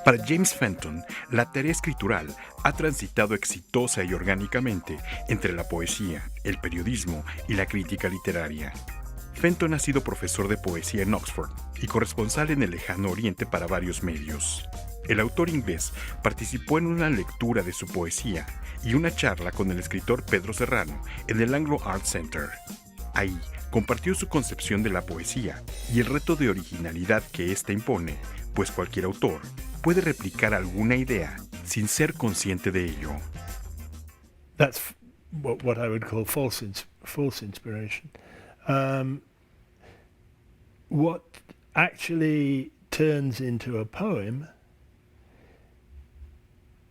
Para James Fenton, la tarea escritural ha transitado exitosa y orgánicamente entre la poesía, el periodismo y la crítica literaria. Fenton ha sido profesor de poesía en Oxford y corresponsal en el lejano oriente para varios medios. El autor inglés participó en una lectura de su poesía y una charla con el escritor Pedro Serrano en el Anglo Arts Centre. Ahí compartió su concepción de la poesía y el reto de originalidad que ésta impone, pues cualquier autor puede replicar alguna idea sin ser consciente de ello. That's what I would call false inspiration. What actually turns into a poem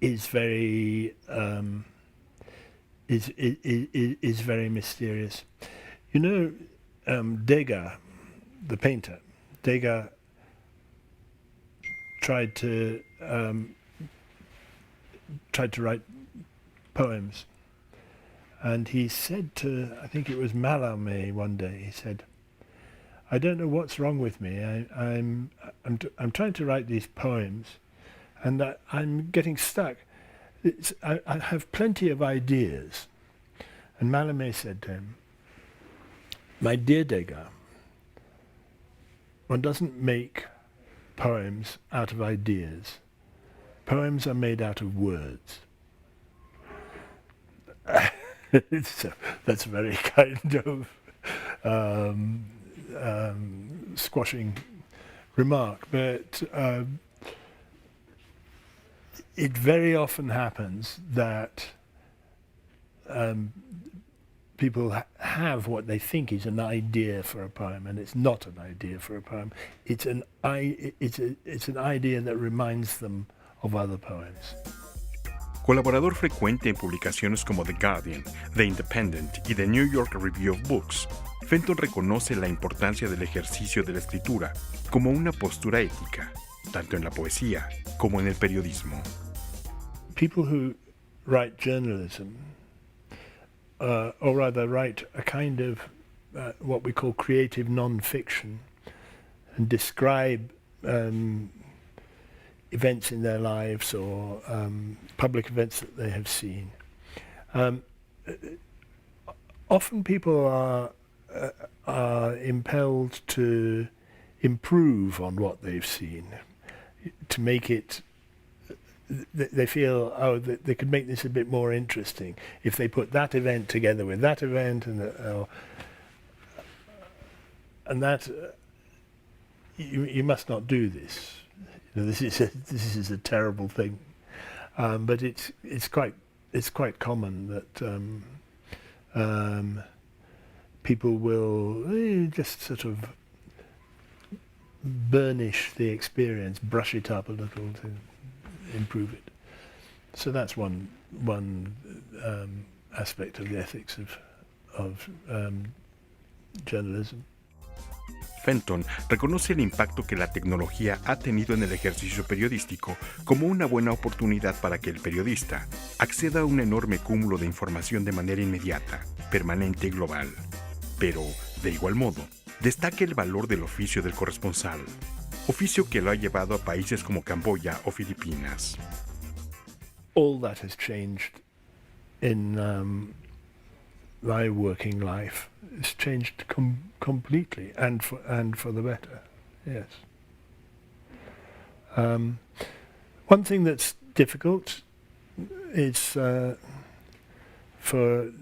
is very is very mysterious. You know, Degas, the painter, Degas tried to write poems, and he said to, I think it was Mallarmé one day, he said, "I don't know what's wrong with me. I'm trying to write these poems, and I'm getting stuck. I have plenty of ideas." And Mallarmé said to him, "My dear Degas, one doesn't make poems out of ideas. Poems are made out of words." So that's a very kind of squashing remark, but it very often happens that people have what they think is an idea for a poem, and it's not an idea for a poem. It's an idea that reminds them of other poems. Colaborador frecuente en publicaciones como The Guardian, The Independent y The New York Review of Books, Fenton reconoce la importancia del ejercicio de la escritura como una postura ética, tanto en la poesía como en el periodismo. People who write journalism, or rather write a kind of what we call creative non-fiction, and describe events in their lives or public events that they have seen. Often people are impelled to improve on what they've seen, to make it. They feel, oh, they could make this a bit more interesting if they put that event together with that event, and that you must not do this. You know, this is a terrible thing, but it's quite common that people will just sort of burnish the experience, brush it up a little to improve it. So that's one aspect of the ethics of journalism. Fenton reconoce el impacto que la tecnología ha tenido en el ejercicio periodístico como una buena oportunidad para que el periodista acceda a un enorme cúmulo de información de manera inmediata, permanente y global. Pero, de igual modo, destaca el valor del oficio del corresponsal, oficio que lo ha llevado a países como Camboya o Filipinas. All that has changed in my working life. It's changed completely, and for the better. Yes. One thing that's difficult is for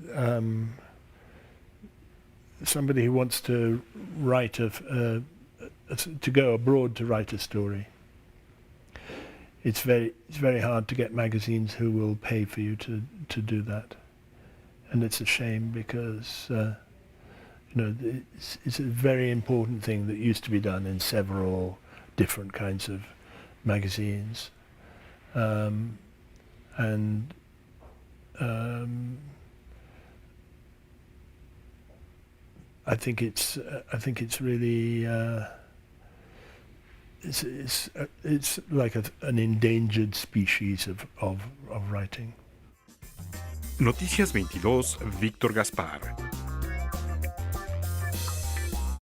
somebody who wants to write to go abroad to write a story. It's very hard to get magazines who will pay for you to do that, and it's a shame because it's a very important thing that used to be done in several different kinds of magazines, and I think it's really it's like an endangered species of writing. Noticias 22, Víctor Gaspar.